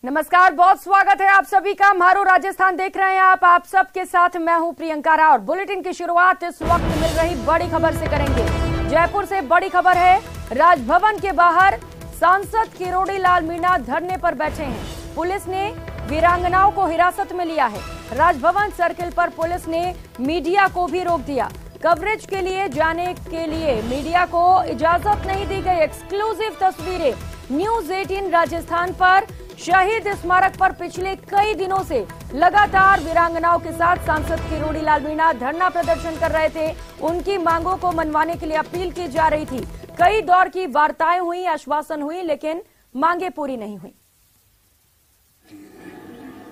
नमस्कार, बहुत स्वागत है आप सभी का। मारो राजस्थान देख रहे हैं आप सबके साथ मैं हूं प्रियंका राव और बुलेटिन की शुरुआत इस वक्त मिल रही बड़ी खबर से करेंगे। जयपुर से बड़ी खबर है, राजभवन के बाहर सांसद किरोड़ी लाल मीणा धरने पर बैठे हैं। पुलिस ने वीरांगनाओं को हिरासत में लिया है। राजभवन सर्किल पर पुलिस ने मीडिया को भी रोक दिया। कवरेज के लिए जाने के लिए मीडिया को इजाजत नहीं दी गई। एक्सक्लूसिव तस्वीरें न्यूज 18 राजस्थान पर। शहीद स्मारक पर पिछले कई दिनों से लगातार वीरांगनाओं के साथ सांसद किरोड़ी लाल मीणा धरना प्रदर्शन कर रहे थे। उनकी मांगों को मनवाने के लिए अपील की जा रही थी। कई दौर की वार्ताएं हुई, आश्वासन हुई, लेकिन मांगे पूरी नहीं हुई।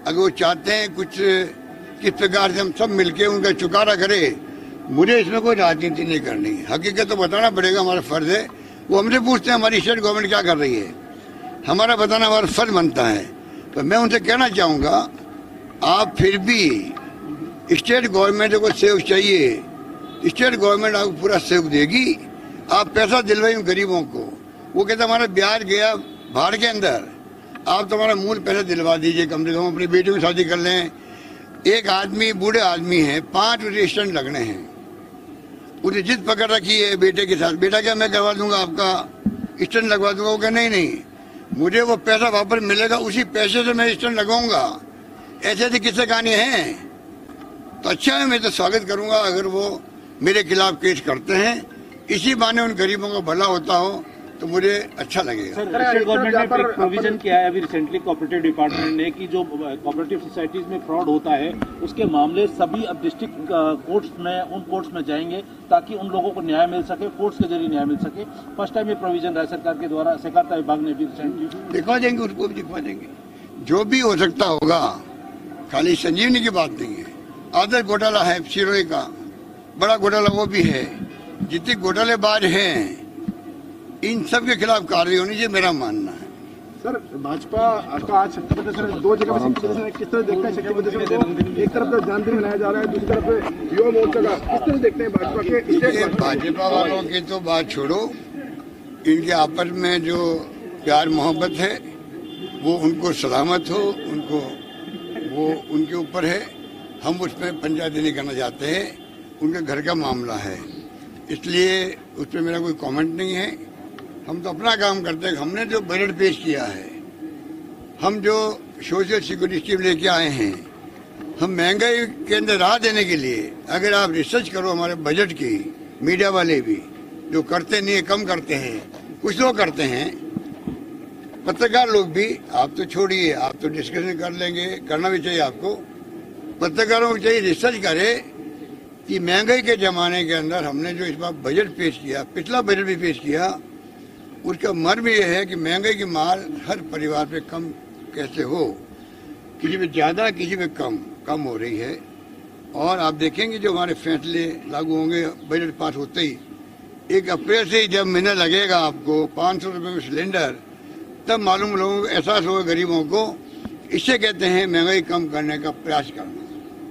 अगर वो चाहते हैं कुछ किस प्रकार से हम सब मिलके उनका चुकारा करें, मुझे इसमें कोई राजनीति नहीं करनी है। हकीकत तो बताना पड़ेगा, हमारा फर्ज है। वो हमसे पूछते हैं हमारी स्टेट गवर्नमेंट क्या कर रही है, हमारा बताना हमारा फर्ज बनता है। तो मैं उनसे कहना चाहूंगा, आप फिर भी स्टेट गवर्नमेंट को सहयोग चाहिए, स्टेट गवर्नमेंट आपको पूरा सहयोग देगी। आप पैसा दिलवाइए गरीबों को। वो कहते हमारा ब्याज गया बाढ़ के अंदर, आप तो हमारा मूल पैसा दिलवा दीजिए, कम से कम अपनी बेटी की शादी कर लें। एक आदमी बूढ़े आदमी है, 5 उसे स्टंट लगने हैं, उसे जिद पकड़ रखी है बेटे के साथ। बेटा क्या मैं करवा दूंगा, आपका स्टंट लगवा दूंगा। वो कह नहीं, मुझे वो पैसा वापस मिलेगा, उसी पैसे से मैं स्टंट लगाऊंगा। ऐसे ऐसे किस्से कहानी हैं। तो अच्छा है, मैं तो स्वागत करूंगा अगर वो मेरे खिलाफ केस करते हैं। इसी बहाने उन गरीबों का भला होता हो तो मुझे अच्छा लगेगा। सर, गवर्नमेंट ने एक प्रोविजन किया है अभी रिसेंटली कोऑपरेटिव डिपार्टमेंट ने कि जो कोऑपरेटिव सोसाइटीज में फ्रॉड होता है उसके मामले सभी अब डिस्ट्रिक्ट कोर्ट्स में, उन कोर्ट्स में जाएंगे ताकि उन लोगों को न्याय मिल सके, कोर्ट्स के जरिए न्याय मिल सके। फर्स्ट टाइम ये प्रोविजन राज्य सरकार के द्वारा सहकारिता विभाग ने भी रिसेंटली दिखवा देंगे, उसको भी दिखवा देंगे। जो भी हो सकता होगा, खाली संजीवनी की बात नहीं है। आदर घोटाला है सिरोही का, बड़ा घोटाला वो भी है। जितने घोटालेबाज हैं इन सब के खिलाफ कार्रवाई होनी चाहिए, मेरा मानना है। सर, भाजपा का आज शक्ति प्रदर्शन 2 जगह शक्ति प्रदर्शन किस तरह देखते हैं? शक्ति प्रदर्शन को एक तरफ तो जन्मदिन मनाया जा रहा है, दूसरी तरफ युवा मोर्चा का किस तरह देखते हैं भाजपा के? भाजपा वालों की तो बात छोड़ो, इनके आपस में जो प्यार मोहब्बत है वो उनको सलामत हो, उनको वो उनके ऊपर है। हम उसमें पंचायती नहीं करना चाहते हैं, उनके घर का मामला है, इसलिए उस पर मेरा कोई कमेंट नहीं है। हम तो अपना काम करते हैं। हमने जो बजट पेश किया है, हम जो सोशल सिक्योरिटी स्कीम लेके आए हैं, हम महंगाई के अंदर राह देने के लिए, अगर आप रिसर्च करो हमारे बजट की, मीडिया वाले भी जो करते नहीं है, कम करते हैं, कुछ लोग करते हैं, पत्रकार लोग भी, आप तो छोड़िए, आप तो डिस्कशन कर लेंगे, करना भी चाहिए आपको। पत्रकारों को चाहिए रिसर्च करे कि महंगाई के जमाने के अंदर हमने जो इस बार बजट पेश किया, पिछला बजट भी पेश किया, उसका मर्म यह है कि महंगाई की मार हर परिवार पे कम कैसे हो, किसी पे ज्यादा किसी पे कम हो रही है। और आप देखेंगे जो हमारे फैसले लागू होंगे बजट पास होते ही, 1 अप्रैल से ही जब महीना लगेगा आपको 500 रुपये में सिलेंडर, तब मालूम लोगों को एहसास होगा गरीबों को। इससे कहते हैं महंगाई कम करने का प्रयास करना,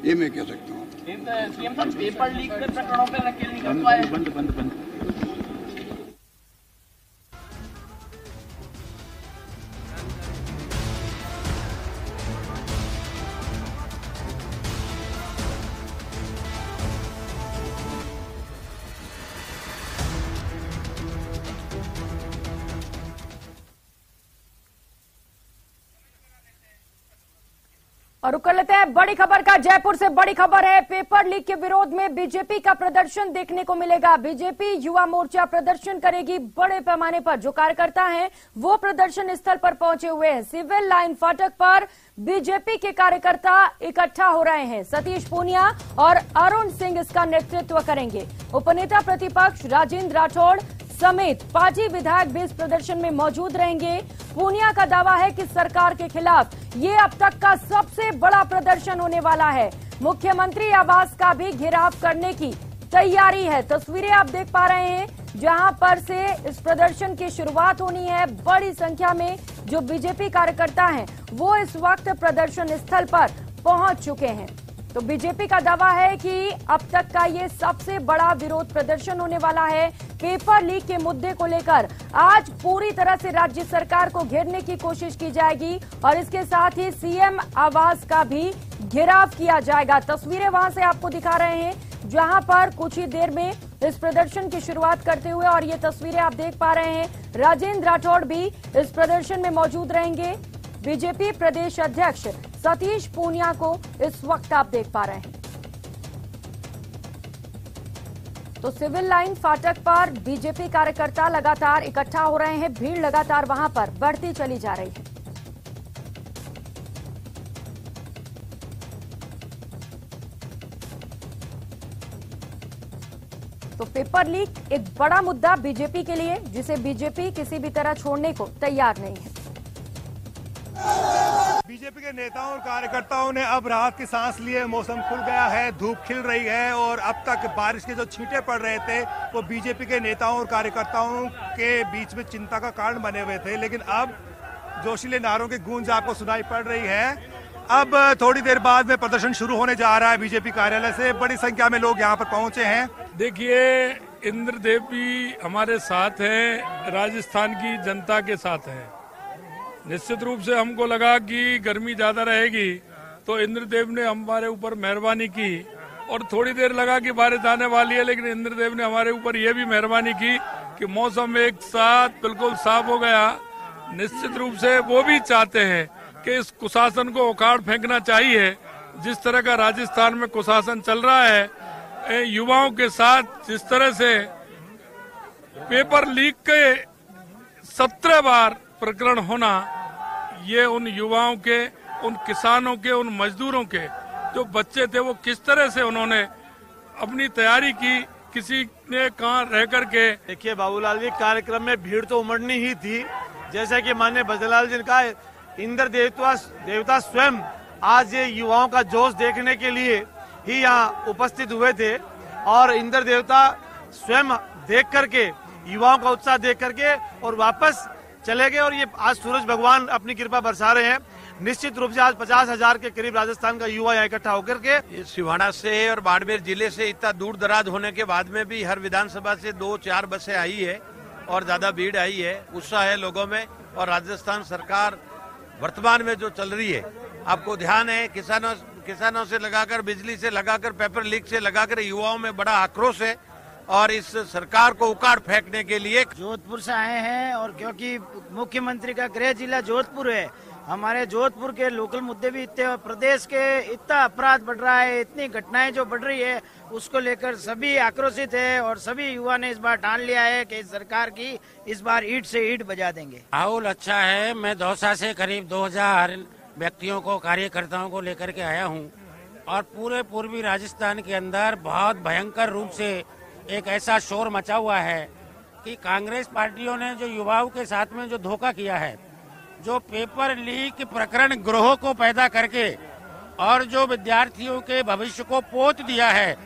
ये मैं कह सकता हूँ। पेपर लीक के प्रकरणों पे नकेल नहीं कर पाए। बंद। और रुक कर लेते हैं बड़ी खबर का। जयपुर से बड़ी खबर है, पेपर लीक के विरोध में बीजेपी का प्रदर्शन देखने को मिलेगा। बीजेपी युवा मोर्चा प्रदर्शन करेगी बड़े पैमाने पर। जो कार्यकर्ता हैं वो प्रदर्शन स्थल पर पहुंचे हुए हैं। सिविल लाइन फाटक पर बीजेपी के कार्यकर्ता इकट्ठा हो रहे हैं। सतीश पूनिया और अरुण सिंह इसका नेतृत्व करेंगे। उपनेता प्रतिपक्ष राजेंद्र राठौड़ समेत पार्टी विधायक भी इस प्रदर्शन में मौजूद रहेंगे। पूनिया का दावा है कि सरकार के खिलाफ ये अब तक का सबसे बड़ा प्रदर्शन होने वाला है। मुख्यमंत्री आवास का भी घेराव करने की तैयारी है। तस्वीरें आप देख पा रहे हैं जहां पर से इस प्रदर्शन की शुरुआत होनी है। बड़ी संख्या में जो बीजेपी कार्यकर्ता हैं वो इस वक्त प्रदर्शन स्थल पर पहुंच चुके हैं। तो बीजेपी का दावा है कि अब तक का ये सबसे बड़ा विरोध प्रदर्शन होने वाला है पेपर लीक के मुद्दे को लेकर। आज पूरी तरह से राज्य सरकार को घेरने की कोशिश की जाएगी और इसके साथ ही सीएम आवास का भी घेराव किया जाएगा। तस्वीरें वहां से आपको दिखा रहे हैं, जहां पर कुछ ही देर में इस प्रदर्शन की शुरुआत करते हुए, और ये तस्वीरें आप देख पा रहे हैं, राजेंद्र राठौड़ भी इस प्रदर्शन में मौजूद रहेंगे। बीजेपी प्रदेश अध्यक्ष सतीश पूनिया को इस वक्त आप देख पा रहे हैं। तो सिविल लाइन फाटक पर बीजेपी कार्यकर्ता लगातार इकट्ठा हो रहे हैं, भीड़ लगातार वहां पर बढ़ती चली जा रही है। तो पेपर लीक एक बड़ा मुद्दा बीजेपी के लिए, जिसे बीजेपी किसी भी तरह छोड़ने को तैयार नहीं है। बीजेपी के नेताओं और कार्यकर्ताओं ने अब राहत की सांस लिए। मौसम खुल गया है, धूप खिल रही है और अब तक बारिश के जो छींटे पड़ रहे थे वो बीजेपी के नेताओं और कार्यकर्ताओं के बीच में चिंता का कारण बने हुए थे, लेकिन अब जोशीले नारों की गूंज आपको सुनाई पड़ रही है। अब थोड़ी देर बाद में प्रदर्शन शुरू होने जा रहा है बीजेपी कार्यालय से। बड़ी संख्या में लोग यहाँ पर पहुंचे हैं। देखिए, इंद्रदेव भी हमारे साथ हैं, राजस्थान की जनता के साथ हैं। निश्चित रूप से हमको लगा कि गर्मी ज्यादा रहेगी तो इंद्रदेव ने हमारे ऊपर मेहरबानी की, और थोड़ी देर लगा कि बारिश आने वाली है, लेकिन इंद्रदेव ने हमारे ऊपर यह भी मेहरबानी की कि मौसम एक साथ बिल्कुल साफ हो गया। निश्चित रूप से वो भी चाहते हैं कि इस कुशासन को उखाड़ फेंकना चाहिए। जिस तरह का राजस्थान में कुशासन चल रहा है, युवाओं के साथ जिस तरह से पेपर लीक के 17 बार प्रकरण होना, ये उन युवाओं के, उन किसानों के, उन मजदूरों के जो बच्चे थे वो किस तरह से उन्होंने अपनी तैयारी की, किसी ने कहाँ रह करके। देखिए बाबूलाल जी, कार्यक्रम में भीड़ तो उमड़नी ही थी। जैसा कि माननीय भजनलाल जी ने कहा, इंद्र देवता स्वयं आज ये युवाओं का जोश देखने के लिए ही यहाँ उपस्थित हुए थे, और इंद्र देवता स्वयं देख करके, युवाओं का उत्साह देख करके और वापस चले गए। और ये आज सूरज भगवान अपनी कृपा बरसा रहे हैं। निश्चित रूप से आज 50,000 के करीब राजस्थान का युवा यहाँ इकट्ठा होकर के, सिवाड़ा से और बाड़मेर जिले से इतना दूर दराज होने के बाद में भी हर विधानसभा से 2-4 बसें आई है और ज्यादा भीड़ आई है, उत्साह है लोगों में। और राजस्थान सरकार वर्तमान में जो चल रही है, आपको ध्यान है, किसानों से लगाकर, बिजली से लगाकर, पेपर लीक से लगाकर युवाओं में बड़ा आक्रोश है, और इस सरकार को उखाड़ फेंकने के लिए जोधपुर से आए हैं। और क्योंकि मुख्यमंत्री का गृह जिला जोधपुर है, हमारे जोधपुर के लोकल मुद्दे भी इतने, प्रदेश के इतना अपराध बढ़ रहा है, इतनी घटनाएं जो बढ़ रही है, उसको लेकर सभी आक्रोशित है। और सभी युवा ने इस बार ठान लिया है कि सरकार की इस बार ईंट से ईंट बजा देंगे। माहौल अच्छा है। मैं दौसा से करीब 2000 व्यक्तियों को, कार्यकर्ताओं को लेकर के आया हूँ, और पूरे पूर्वी राजस्थान के अंदर बहुत भयंकर रूप से एक ऐसा शोर मचा हुआ है कि कांग्रेस पार्टियों ने जो युवाओं के साथ में जो धोखा किया है, जो पेपर लीक प्रकरण ग्रोह को पैदा करके और जो विद्यार्थियों के भविष्य को पोत दिया है,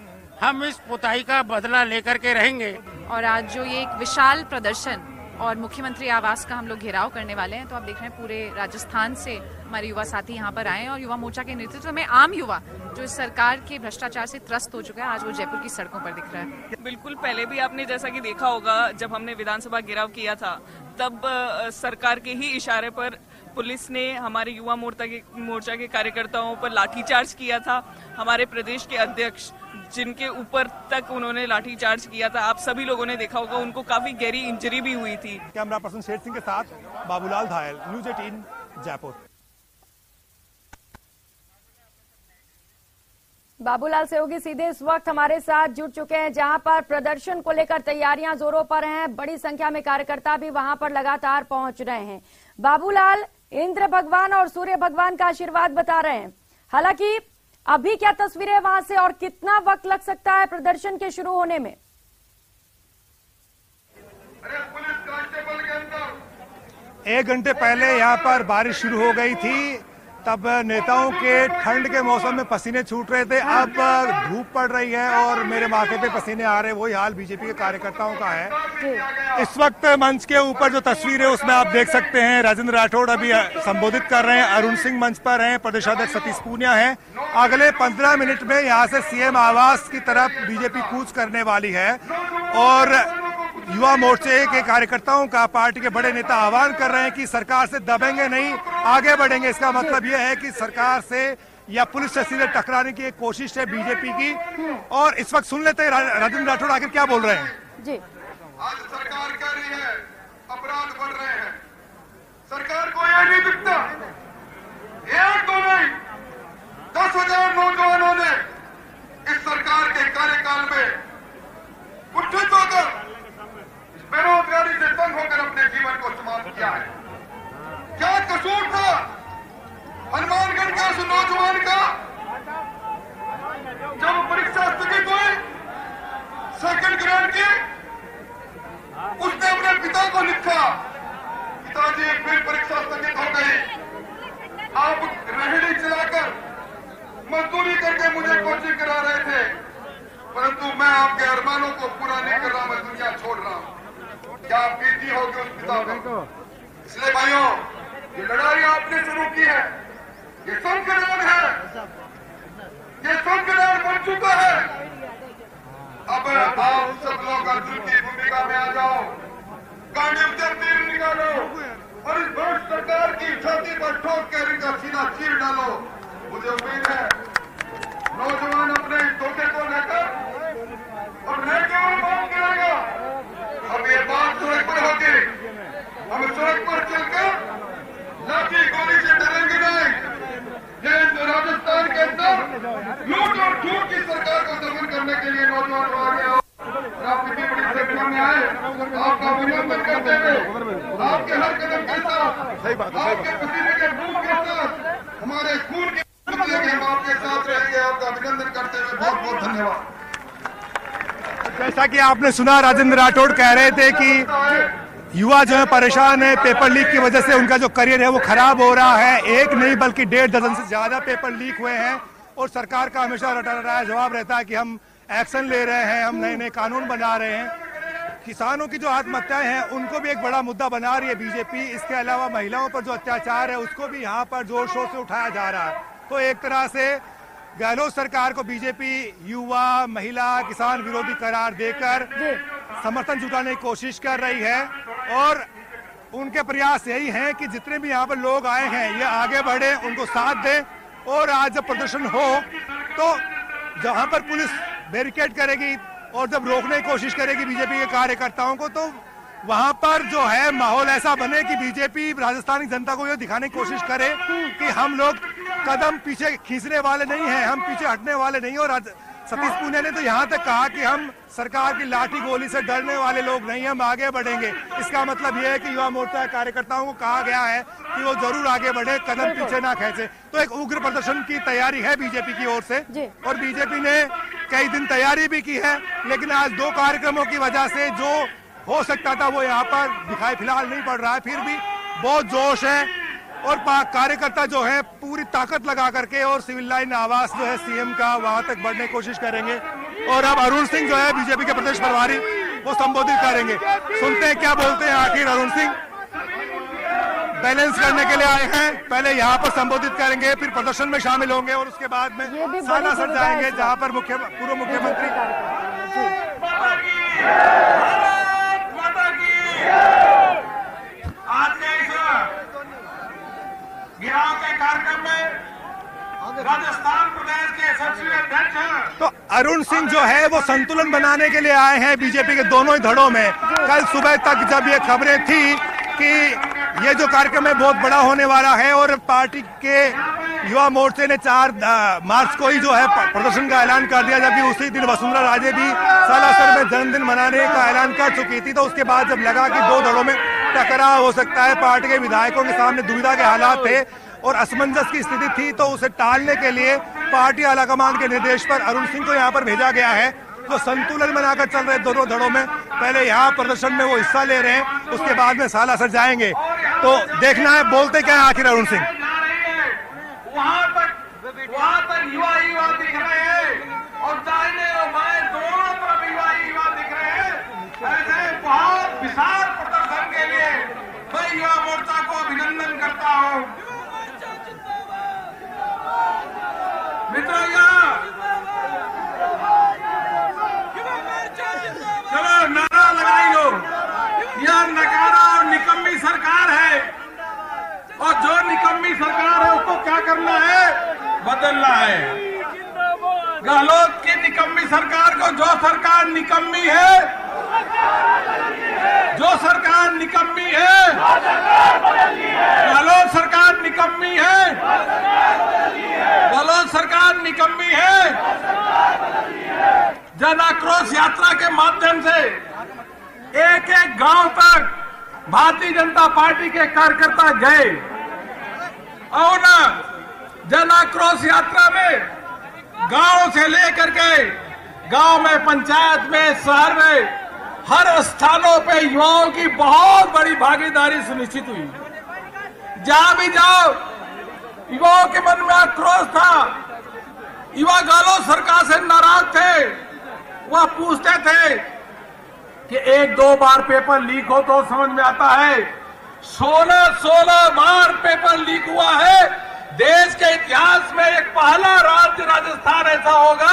हम इस पुताई का बदला लेकर के रहेंगे। और आज जो ये एक विशाल प्रदर्शन और मुख्यमंत्री आवास का हम लोग घेराव करने वाले हैं, तो आप देख रहे हैं पूरे राजस्थान से हमारे युवा साथी यहाँ पर आए हैं, और युवा मोर्चा के नेतृत्व में आम युवा जो इस सरकार के भ्रष्टाचार से त्रस्त हो चुका है, आज वो जयपुर की सड़कों पर दिख रहा है। बिल्कुल, पहले भी आपने जैसा कि देखा होगा, जब हमने विधानसभा घेराव किया था तब सरकार के ही इशारे पर पुलिस ने हमारे युवा मोर्चा के कार्यकर्ताओं पर लाठीचार्ज किया था। हमारे प्रदेश के अध्यक्ष, जिनके ऊपर तक उन्होंने लाठीचार्ज किया था, आप सभी लोगों ने देखा होगा, उनको काफी गहरी इंजरी भी हुई थी। कैमरा पर्सन शेर सिंह के साथ बाबूलाल धायल, न्यूज़ 18 जयपुर। बाबूलाल सेवगी सीधे इस वक्त हमारे साथ जुड़ चुके हैं, जहां पर प्रदर्शन को लेकर तैयारियां जोरों पर हैं। बड़ी संख्या में कार्यकर्ता भी वहां पर लगातार पहुंच रहे हैं। बाबूलाल, इंद्र भगवान और सूर्य भगवान का आशीर्वाद बता रहे हैं, हालांकि अभी क्या तस्वीरें वहां से, और कितना वक्त लग सकता है प्रदर्शन के शुरू होने में? 1 घंटे पहले यहाँ पर बारिश शुरू हो गई थी, तब नेताओं के ठंड के मौसम में पसीने छूट रहे थे। अब धूप पड़ रही है और मेरे माथे पे पसीने आ रहे हैं। वही हाल बीजेपी के कार्यकर्ताओं का है। इस वक्त मंच के ऊपर जो तस्वीर है उसमें आप देख सकते हैं, राजेंद्र राठौड़ अभी संबोधित कर रहे हैं, अरुण सिंह मंच पर हैं, प्रदेशाध्यक्ष सतीश पूनिया हैं, अगले 15 मिनट में यहाँ से सीएम आवास की तरफ बीजेपी कूच करने वाली है और युवा मोर्चे के कार्यकर्ताओं का पार्टी के बड़े नेता आह्वान कर रहे हैं कि सरकार से दबेंगे नहीं, आगे बढ़ेंगे। इसका मतलब यह है कि सरकार से या पुलिस से सीधे टकराने की एक कोशिश है बीजेपी की। और इस वक्त सुन लेते हैं राजेंद्र राठौड़ आखिर क्या बोल रहे हैं। जी, आज सरकार कह रही है अपराध बढ़ रहे हैं, सरकार को यह नहीं दिखता, एक तो नहीं 10,000 नौजवानों ने इस सरकार के कार्यकाल में उठित होकर बेरोजगारी से तंग होकर अपने जीवन को समाप्त किया है। क्या कसूर था हनुमानगढ़ के उस नौजवान का जब परीक्षा स्थगित हुई सेकंड ग्रेड की? उसने अपने पिता को लिखा, पिताजी फिर परीक्षा स्थगित हो गई, आप रेहड़ी चलाकर मजदूरी करके मुझे कोचिंग करा रहे थे, परंतु मैं आपके अरमानों को पूरा नहीं कर रहा, मैं दुनिया छोड़ रहा हूं। क्या आप बीती होगी उस पिता को? इसलिए भाइयों, ये लड़ाई आपने शुरू की है, ये संकलन है, ये संकलन बन चुका है। अब आप सब लोग अर्जुन की भूमिका में आ जाओ, गांडी से तीर निकालो और इस भ्रष्ट सरकार की छाती पर ठोक कर इनका सीना चीर डालो। मुझे उम्मीद है नौजवान अपने इस धोखे को लेकर और न केवल बात करेगा, अब ये बात सड़क पर होगी, हम सड़क पर चलकर लाठी गोली से डरेंगे नहीं। ये राजस्थान के अंदर लूट और झूठ की सरकार को दमन करने के लिए नौजवान आ गए आप इतनी बड़ी संख्या में आए, आपका अभिनंदन करते हुए आपके हर कदम के साथ, आपके पसीने के बूंद के साथ, हमारे खून के हम आपके साथ रहेंगे। आपका अभिनंदन करते हुए बहुत बहुत धन्यवाद। जैसा कि आपने सुना, राजेंद्र राठौड़ कह रहे थे कि युवा जो है परेशान है, पेपर लीक की वजह से उनका जो करियर है वो खराब हो रहा है। एक नहीं बल्कि 1.5 दर्जन से ज्यादा पेपर लीक हुए हैं और सरकार का हमेशा रटा जवाब रहता है कि हम एक्शन ले रहे हैं, हम नए नए कानून बना रहे हैं। किसानों की जो आत्महत्याएं हैं उनको भी एक बड़ा मुद्दा बना रही है बीजेपी। इसके अलावा महिलाओं पर जो अत्याचार है उसको भी यहाँ पर जोर शोर से उठाया जा रहा है। तो एक तरह से गहलोत सरकार को बीजेपी युवा, महिला, किसान विरोधी करार देकर समर्थन जुटाने की कोशिश कर रही है और उनके प्रयास यही हैं कि जितने भी यहाँ पर लोग आए हैं ये आगे बढ़े, उनको साथ दें। और आज जब प्रदर्शन हो तो जहाँ पर पुलिस बैरिकेड करेगी और जब रोकने की कोशिश करेगी बीजेपी के कार्यकर्ताओं को, तो वहां पर जो है माहौल ऐसा बने कि बीजेपी राजस्थान की जनता को ये दिखाने की कोशिश करे कि हम लोग कदम पीछे खींचने वाले नहीं हैं, हम पीछे हटने वाले नहीं। और सतीश पूनिया ने तो यहाँ तक कहा कि हम सरकार की लाठी गोली से डरने वाले लोग नहीं, हम आगे बढ़ेंगे। इसका मतलब यह है कि युवा मोर्चा कार्यकर्ताओं को कहा गया है कि वो जरूर आगे बढ़े, कदम पीछे ना खींचे। तो एक उग्र प्रदर्शन की तैयारी है बीजेपी की ओर से और बीजेपी ने कई दिन तैयारी भी की है, लेकिन आज 2 कार्यक्रमों की वजह से जो हो सकता था वो यहाँ पर दिखाई फिलहाल नहीं पड़ रहा है। फिर भी बहुत जोश है और कार्यकर्ता जो है पूरी ताकत लगा करके और सिविल लाइन आवास जो है सीएम का वहां तक बढ़ने की कोशिश करेंगे। और अब अरुण सिंह जो है बीजेपी के प्रदेश प्रभारी वो संबोधित करेंगे। सुनते हैं क्या बोलते हैं आखिर अरुण सिंह। बैलेंस करने के लिए आए हैं, पहले यहाँ पर संबोधित करेंगे, फिर प्रदर्शन में शामिल होंगे और उसके बाद में सालासर जाएंगे जहाँ पर पूर्व मुख्यमंत्री आज के इस गिराव के कार्यक्रम में राजस्थान प्रदेश के संसदीय अध्यक्ष तो अरुण सिंह जो है वो संतुलन बनाने के लिए आए हैं बीजेपी के दोनों ही धड़ों में। कल सुबह तक जब ये खबरें थी कि ये जो कार्यक्रम है बहुत बड़ा होने वाला है और पार्टी के युवा मोर्चे ने 4 मार्च को ही जो है प्रदर्शन का ऐलान कर दिया, जबकि उसी दिन वसुंधरा राजे भी सालासर में जन्मदिन मनाने का ऐलान कर चुकी थी। तो उसके बाद जब लगा कि 2 धड़ों में टकराव हो सकता है, पार्टी के विधायकों के सामने दुविधा के हालात थे और असमंजस की स्थिति थी, तो उसे टालने के लिए पार्टी आलाकमान के निर्देश पर अरुण सिंह को यहाँ पर भेजा गया है। तो संतुलन बनाकर चल रहे दोनों धड़ों में पहले यहाँ प्रदर्शन में वो हिस्सा ले रहे हैं, उसके बाद में सालासर जाएंगे। तो देखना है बोलते क्या है आखिर अरुण सिंह। वहाँ तक युवा दिख रहे हैं और दाहिने और बाएं दोनों तरफ युवा दिख रहे हैं। ऐसे बहुत विशाल प्रदर्शन के लिए मैं युवा मोर्चा को अभिनंदन करता हूँ। क्या करना है? बदलना है। गहलोत की निकम्मी सरकार को, जो सरकार निकम्मी है, जो सरकार निकम्मी है, गहलोत सरकार निकम्मी है, गहलोत सरकार निकम्मी है। जन आक्रोश यात्रा के माध्यम से एक एक गांव तक भारतीय जनता पार्टी के कार्यकर्ता गए और जन आक्रोश यात्रा में गांव से लेकर के गांव में, पंचायत में, शहर में, हर स्थानों पे युवाओं की बहुत बड़ी भागीदारी सुनिश्चित हुई। जहां भी जाओ युवाओं के मन में आक्रोश था। युवा गहलोत सरकार से नाराज थे। वह पूछते थे कि एक दो बार पेपर लीक हो तो समझ में आता है, 16 बार पेपर लीक हुआ है। देश के इतिहास में एक पहला राज्य राजस्थान ऐसा होगा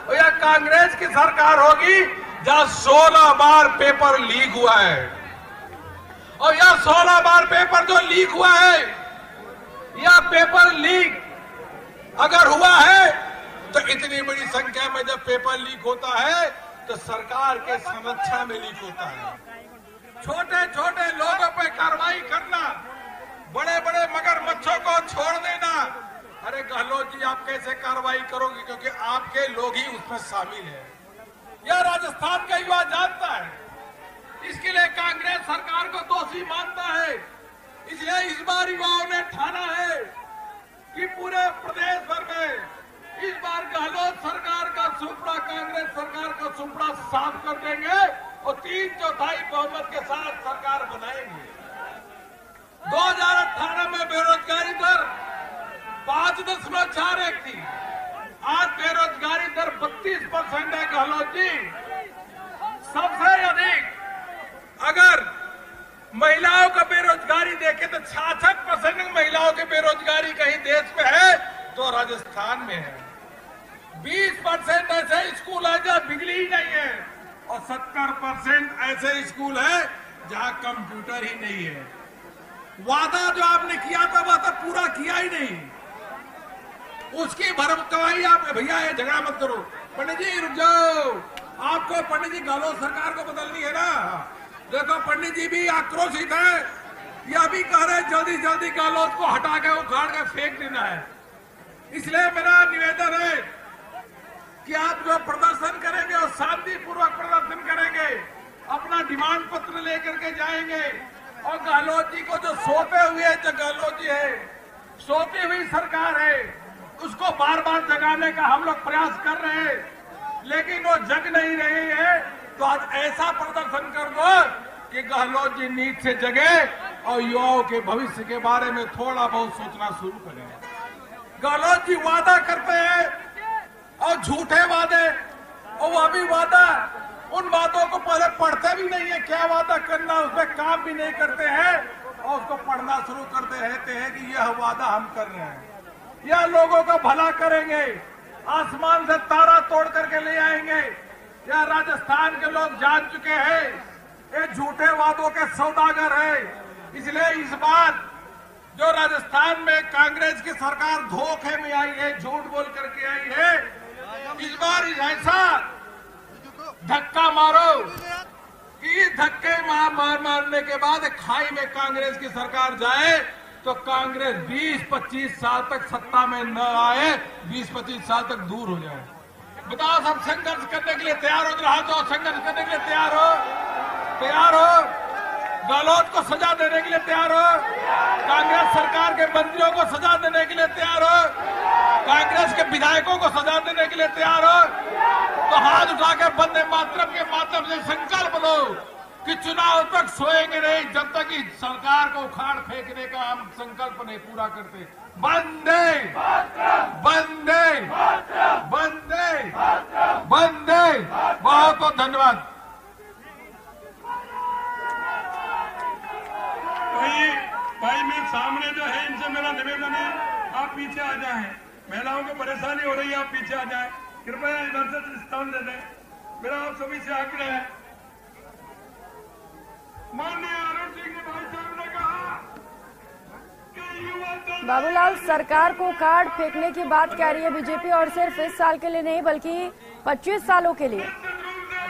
और यह कांग्रेस की सरकार होगी जहां 16 बार पेपर लीक हुआ है। और यह 16 बार पेपर जो लीक हुआ है, यह पेपर लीक अगर हुआ है तो इतनी बड़ी संख्या में जब पेपर लीक होता है तो सरकार के संरक्षण में लीक होता है। छोटे छोटे लोगों पर कार्रवाई करना, बड़े बड़े मगरमच्छों को छोड़ देना। अरे गहलोत जी, आप कैसे कार्रवाई करोगे? क्योंकि आपके लोग ही उसमें शामिल हैं। यह राजस्थान का युवा जानता है। इसके लिए कांग्रेस सरकार को दोषी मानता है। इसलिए इस बार युवाओं ने ठाना है कि पूरे प्रदेश भर में इस बार गहलोत सरकार का सुपड़ा, कांग्रेस सरकार का सुपड़ा साफ कर देंगे और 3/4 बहुमत के साथ सरकार बनाएंगे। 2018 में बेरोजगारी दर 5.41 थी। आज बेरोजगारी दर 32% है। गहलोत जी, सबसे अधिक अगर महिलाओं का बेरोजगारी देखें तो 66% महिलाओं की बेरोजगारी कहीं देश में है तो राजस्थान में है। 20% ऐसे स्कूल है जहां बिजली ही नहीं है और 70% ऐसे स्कूल है जहां कंप्यूटर ही नहीं है। वादा जो आपने किया था वह तो पूरा किया ही नहीं। उसकी भरम कवाई आपने, भैया ये झगड़ा मत करो, पंडित जी रुक जाओ, आपको पंडित जी गहलोत सरकार को बदलनी है ना। देखो पंडित जी भी आक्रोशित है, यह भी कह रहे जल्दी जल्दी गहलोत को हटा के उखाड़ के फेंक देना है। इसलिए मेरा निवेदन है कि आप जो प्रदर्शन करेंगे और शांतिपूर्वक प्रदर्शन करेंगे, अपना डिमांड पत्र लेकर के जाएंगे और गहलोत जी को जो सोते हुए, जो गहलोत जी है, सोती हुई सरकार है, उसको बार बार जगाने का हम लोग प्रयास कर रहे हैं, लेकिन वो जग नहीं रही है। तो आज ऐसा प्रदर्शन कर दो कि गहलोत जी नींद से जगे और युवाओं के भविष्य के बारे में थोड़ा बहुत सोचना शुरू करें। गहलोत जी वादा करते हैं और झूठे वादे, और वह भी वादा, उन वादों को पहले पढ़ते भी नहीं है, क्या वादा करना उसमें काम भी नहीं करते हैं और उसको पढ़ना शुरू करते रहते हैं कि यह वादा हम कर रहे हैं, यह लोगों का भला करेंगे, आसमान से तारा तोड़ करके ले आएंगे। यह राजस्थान के लोग जान चुके हैं, ये झूठे वादों के सौदागर है। इसलिए इस बार जो राजस्थान में कांग्रेस की सरकार धोखे में आई है, झूठ बोल करके आई है, इस बार ऐसा धक्का मारो कि धक्के मारने के बाद खाई में कांग्रेस की सरकार जाए तो कांग्रेस 20-25 साल तक सत्ता में न आए, 20-25 साल तक दूर हो जाए। बताओ, सब संघर्ष करने के लिए तैयार हो? रहा तो संघर्ष करने के लिए तैयार हो? तैयार हो? गहलोत को सजा देने के लिए तैयार हो? कांग्रेस सरकार के मंत्रियों को सजा देने के लिए तैयार हो? कांग्रेस के विधायकों को सजा देने के लिए तैयार हो? तो हाथ उठाकर वंदे मातरम के माध्यम से संकल्प लो कि चुनाव तक सोएंगे नहीं जब तक इस सरकार को उखाड़ फेंकने का हम संकल्प नहीं पूरा करते। वंदे वंदे वंदे वंदे। बहुत बहुत धन्यवाद। भाई मेरे सामने जो है, इनसे मेरा निवेदन है, आप पीछे आ जाएं। महिलाओं को परेशानी हो रही है, आप पीछे आ जाएं। कृपया इधर से स्थान दे दें। मेरा आप सभी से आग्रह है। माननीय अरुण सिंह भाई साहब ने कहा कि युवा दल बाबूलाल, सरकार को कार्ड फेंकने की बात कह रही है बीजेपी, और सिर्फ इस साल के लिए नहीं बल्कि 25 सालों के लिए।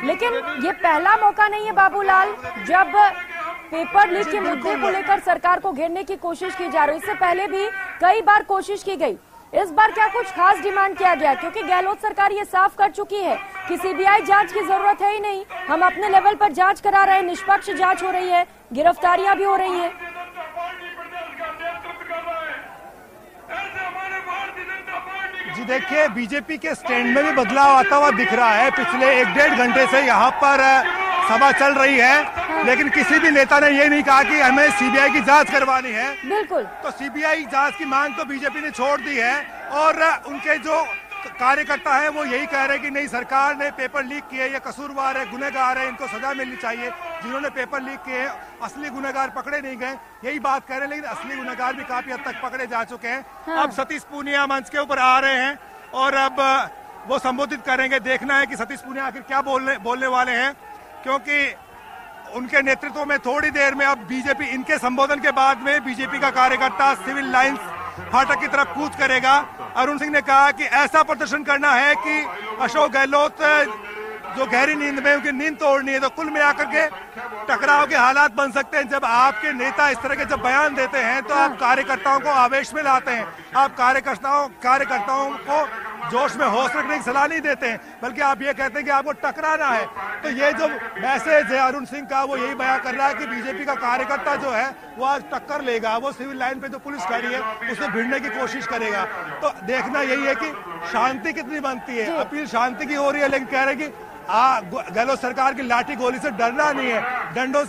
लेकिन ये पहला मौका नहीं है बाबूलाल जब पेपर लीक के मुद्दे को लेकर सरकार को घेरने की कोशिश की जा रही है। इससे पहले भी कई बार कोशिश की गई। इस बार क्या कुछ खास डिमांड किया गया? क्योंकि गहलोत सरकार ये साफ कर चुकी है कि सीबीआई जांच की जरूरत है ही नहीं, हम अपने लेवल पर जांच करा रहे हैं, निष्पक्ष जांच हो रही है, गिरफ्तारियां भी हो रही हैं। जी देखिए, बीजेपी के स्टैंड में भी बदलाव आता हुआ दिख रहा है। पिछले 1-1.5 घंटे से यहाँ पर सभा चल रही है, लेकिन किसी भी नेता ने ये नहीं कहा कि हमें सीबीआई की जांच करवानी है। बिल्कुल। तो सीबीआई जांच की मांग तो बीजेपी ने छोड़ दी है, और उनके जो कार्यकर्ता है वो यही कह रहे हैं कि नहीं, सरकार ने पेपर लीक किए, ये कसूरवार है, गुनहगार है, इनको सजा मिलनी चाहिए। जिन्होंने पेपर लीक किए हैं असली गुनहगार पकड़े नहीं गए, यही बात कह रहे हैं। लेकिन असली गुनहगार भी काफी हद तक पकड़े जा चुके हैं। हाँ। अब सतीश पूनिया मंच के ऊपर आ रहे हैं और अब वो संबोधित करेंगे। देखना है कि सतीश पूनिया आखिर क्या बोलने वाले हैं, क्योंकि उनके नेतृत्व में थोड़ी देर में अब बीजेपी, इनके संबोधन के बाद में बीजेपी का कार्यकर्ता सिविल लाइंस फाटक की तरफ कूच करेगा। अरुण सिंह ने कहा कि ऐसा प्रदर्शन करना है कि अशोक गहलोत जो गहरी नींद में, उनकी नींद तोड़नी है। तो कुल मिलाकर के टकराव के हालात बन सकते हैं। जब आपके नेता इस तरह के जब बयान देते हैं तो आप कार्यकर्ताओं को आवेश में लाते हैं, आप कार्यकर्ताओं को जोश में होश रखने की सलाह नहीं देते हैं, बल्कि आप ये कहते हैं कि आपको टकराना है। तो ये जो मैसेज है अरुण सिंह का, वो यही बयान कर रहा है कि बीजेपी का कार्यकर्ता जो है वो आज टक्कर लेगा, वो सिविल लाइन पे जो पुलिस खड़ी है उसे भिड़ने की कोशिश करेगा। तो देखना यही है कि शांति कितनी बनती है। अपील शांति की हो रही है, लेकिन कह रहे हैं कि गहलोत सरकार की लाठी गोली से डरना नहीं है, डंडों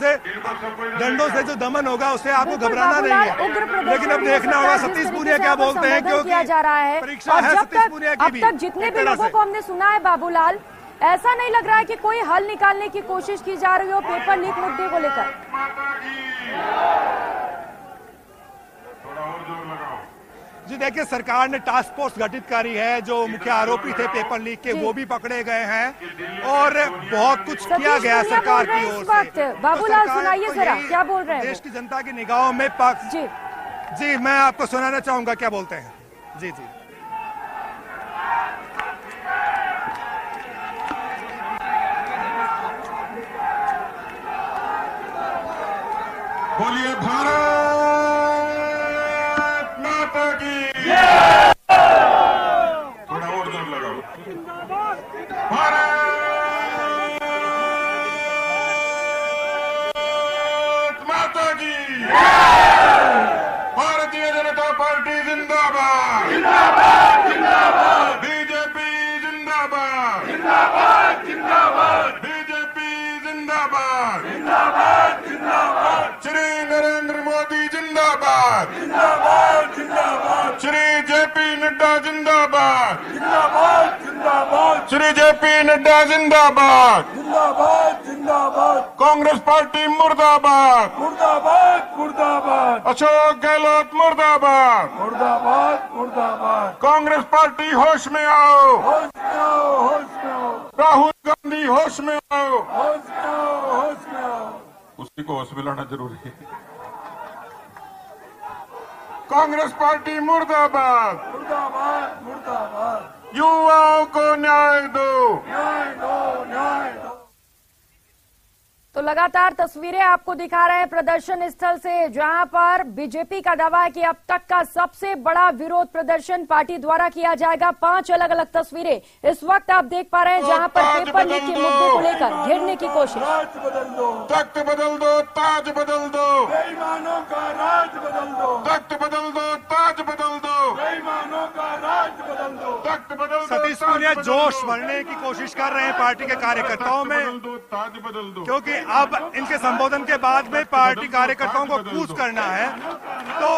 से जो दमन होगा उससे आपको घबराना नहीं है। लेकिन अब देखना होगा सतीश पूनिया क्या बोलते हैं, क्योंकि जा रहा है परीक्षा है सतीश पूनिया की भी। अब तक जितने भी लोगों को हमने सुना है बाबूलाल, ऐसा नहीं लग रहा है कि कोई हल निकालने की कोशिश की जा रही हो पेपर लीक मुद्दे को लेकर। जी देखिए, सरकार ने टास्क फोर्स गठित करी है। जो मुख्य आरोपी थे पेपर लीक के वो भी पकड़े गए हैं और बहुत कुछ किया गया सरकार की ओर से। बाबूलाल सुनाइए जरा, क्या बोल रहे हैं? देश की जनता की निगाहों में जी मैं आपको सुनाना चाहूंगा क्या बोलते हैं। जी बोलिए भारत माता की। थोड़ा और जोर लगाओ। भारत माता की। भारतीय जनता पार्टी जिंदाबाद, जिंदाबाद, जिंदाबाद। बीजेपी जिंदाबाद, जिंदाबाद, जिंदाबाद। बीजेपी जिंदाबाद, जिंदाबाद, जिंदाबाद। श्री नरेंद्र मोदी जिंदाबाद, जिंदाबाद, जिंदाबाद। श्री जेपी नड्डा जिंदाबाद, जिंदाबाद, जिंदाबाद। श्री जेपी नड्डा जिंदाबाद, जिंदाबाद, जिंदाबाद। कांग्रेस पार्टी मुर्दाबाद, मुर्दाबाद, मुर्दाबाद। अशोक गहलोत मुर्दाबाद, मुर्दाबाद, मुर्दाबाद। कांग्रेस पार्टी होश में आओ, होश में आओ, होश में आओ। राहुल गांधी होश में आओ, होश में आओ, होश में आओ। उसी को होश में लाना जरूरी है। कांग्रेस पार्टी मुर्दाबाद, मुर्दाबाद, मुर्दाबाद। युवाओं को न्याय दो, न्याय दो, न्याय दो। तो लगातार तस्वीरें आपको दिखा रहे हैं प्रदर्शन स्थल से, जहां पर बीजेपी का दावा है कि अब तक का सबसे बड़ा विरोध प्रदर्शन पार्टी द्वारा किया जाएगा। 5 अलग अलग तस्वीरें इस वक्त आप देख पा रहे हैं, जहां पर पेपर लीक के मुद्दे को लेकर घेरने की कोशिश। तख्त बदल दो, ताज बदल दो, बेईमानों का राज बदल दो। तख्त बदल दो, ताज बदल दो, बेईमानों का राज बदल दो। तख्त बदल दो। सतीश पूनिया जोश भरने की कोशिश कर रहे हैं पार्टी के कार्यकर्ताओं में, ताज बदल दो, क्योंकि अब इनके संबोधन के बाद में पार्टी कार्यकर्ताओं को कूच करना है। तो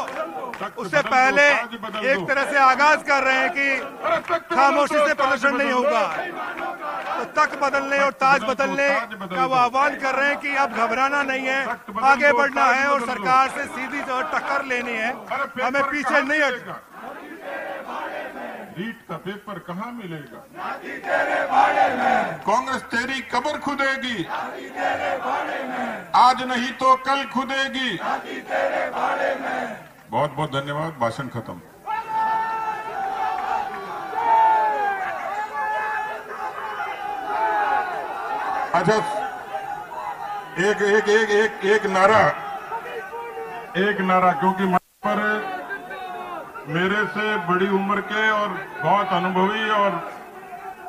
उससे पहले एक तरह से आगाज कर रहे हैं कि खामोशी से प्रदर्शन नहीं होगा। तो तख्त बदलने और ताज बदलने का वो आह्वान कर रहे हैं कि अब घबराना नहीं है, आगे बढ़ना है और सरकार से सीधी जो टक्कर लेनी है, हमें पीछे नहीं हटना। लीड का पेपर कहाँ मिलेगा? कांग्रेस तेरी कब्र खुदेगी, आज नहीं तो कल खुदेगी। बहुत बहुत धन्यवाद। भाषण खत्म। अच्छा, एक नारा क्योंकि मंच पर मेरे से बड़ी उम्र के और बहुत अनुभवी और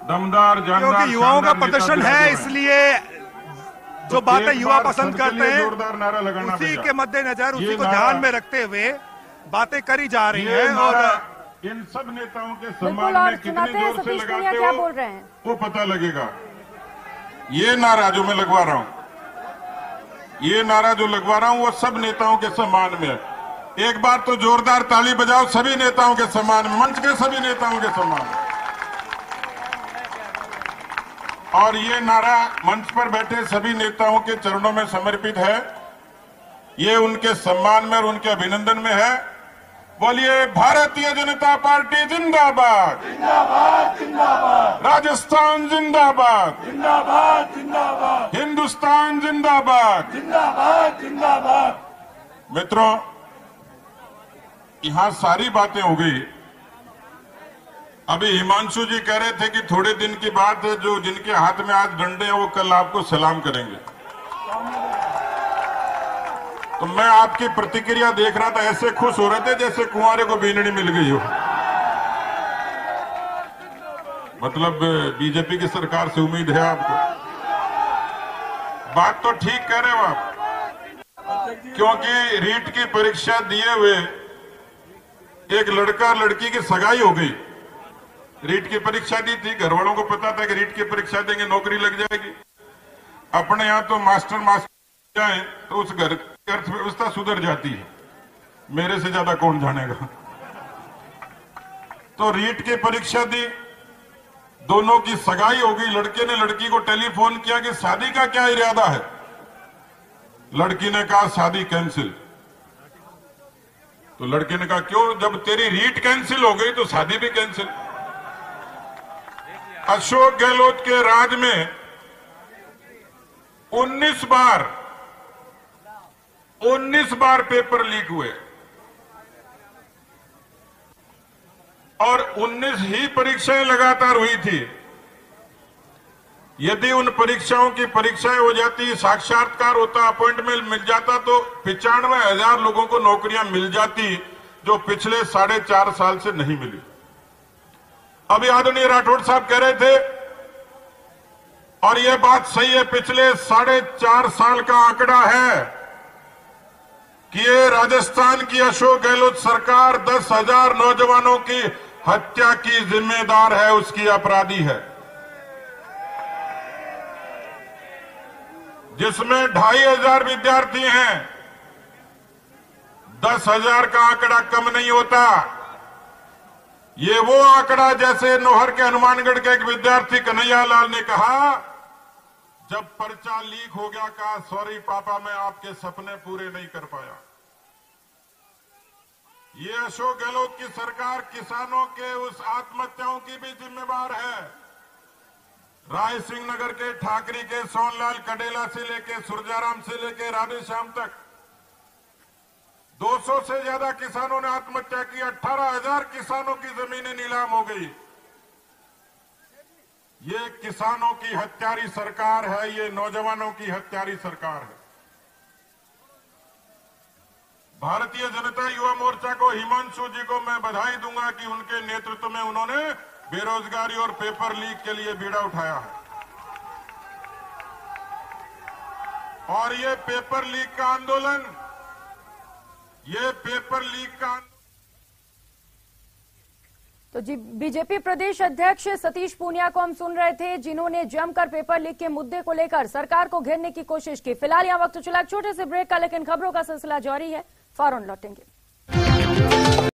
दमदार जानदार क्योंकि युवाओं का प्रदर्शन है, इसलिए जो बातें युवा पसंद करते हैं जोरदार नारा लगाना उसी के मद्देनजर उसी को ध्यान में रखते हुए बातें करी जा रही है। और इन सब नेताओं के सम्मान में कितने जोर से लगाते हो बोल रहे हैं वो पता लगेगा। ये नारा जो मैं लगवा रहा हूं, ये नारा जो लगवा रहा हूं वो सब नेताओं के सम्मान में है। एक बार तो जोरदार ताली बजाओ सभी नेताओं के सम्मान में, मंच के सभी नेताओं के सम्मान में। और ये नारा मंच पर बैठे सभी नेताओं के चरणों में समर्पित है। ये उनके सम्मान में और उनके अभिनंदन में है। बोलिए भारतीय जनता पार्टी जिंदाबाद, जिंदाबाद जिंदाबाद, राजस्थान जिंदाबाद, जिंदाबाद जिंदाबाद, हिंदुस्तान जिंदाबाद, जिंदाबाद जिंदाबाद। मित्रों, यहां सारी बातें हो गई। अभी हिमांशु जी कह रहे थे कि थोड़े दिन की बात है, जो जिनके हाथ में आज डंडे हैं वो कल आपको सलाम करेंगे। तो मैं आपकी प्रतिक्रिया देख रहा था, ऐसे खुश हो रहे थे जैसे कुंवारे को बीननी मिल गई हो। मतलब बीजेपी की सरकार से उम्मीद है आपको। बात तो ठीक कह रहे हो आप, क्योंकि रीट की परीक्षा दिए हुए एक लड़का और लड़की की सगाई हो गई। रीट की परीक्षा दी थी, घर वालों को पता था कि रीट की परीक्षा देंगे नौकरी लग जाएगी। अपने यहां तो मास्टर जाए तो उस घर की अर्थव्यवस्था सुधर जाती है, मेरे से ज्यादा कौन जानेगा। तो रीट की परीक्षा दी, दोनों की सगाई हो गई। लड़के ने लड़की को टेलीफोन किया कि शादी का क्या इरादा है। लड़की ने कहा शादी कैंसिल। तो लड़के ने कहा क्यों, जब तेरी रीट कैंसिल हो गई तो शादी भी कैंसिल। अशोक गहलोत के राज में 19 बार पेपर लीक हुए और 19 ही परीक्षाएं लगातार हुई थी। यदि उन परीक्षाओं की परीक्षाएं हो जाती, साक्षात्कार होता, अपॉइंटमेंट मिल जाता तो 95,000 लोगों को नौकरियां मिल जाती, जो पिछले 4.5 साल से नहीं मिली। अभी आदरणीय राठौड़ साहब कह रहे थे, और यह बात सही है, पिछले 4.5 साल का आंकड़ा है कि ये राजस्थान की अशोक गहलोत सरकार 10,000 नौजवानों की हत्या की जिम्मेदार है, उसकी अपराधी है, जिसमें 2,500 विद्यार्थी हैं। 10,000 का आंकड़ा कम नहीं होता। ये वो आंकड़ा जैसे नौहर के हनुमानगढ़ के एक विद्यार्थी कन्हैया लाल ने कहा, जब पर्चा लीक हो गया, कहा सॉरी पापा, मैं आपके सपने पूरे नहीं कर पाया। ये अशोक गहलोत की सरकार किसानों के उस आत्महत्याओं की भी जिम्मेवार है। राय सिंह नगर के, ठाकरी के, सोनलाल कडेला से लेके सुरजाराम से लेके राधेश्याम तक 200 से ज्यादा किसानों ने आत्महत्या की। 18,000 किसानों की जमीनें नीलाम हो गई। ये किसानों की हत्यारी सरकार है, ये नौजवानों की हत्यारी सरकार है। भारतीय जनता युवा मोर्चा को, हिमांशु जी को मैं बधाई दूंगा कि उनके नेतृत्व में उन्होंने बेरोजगारी और पेपर लीक के लिए बीड़ा उठाया है। और ये पेपर लीक का आंदोलन, ये पेपर लीक का तो जी बीजेपी प्रदेश अध्यक्ष सतीश पूनिया को हम सुन रहे थे, जिन्होंने जमकर पेपर लीक के मुद्दे को लेकर सरकार को घेरने की कोशिश की। फिलहाल यहाँ वक्त चला छोटे से ब्रेक का, लेकिन खबरों का सिलसिला जारी है, फौरन लौटेंगे।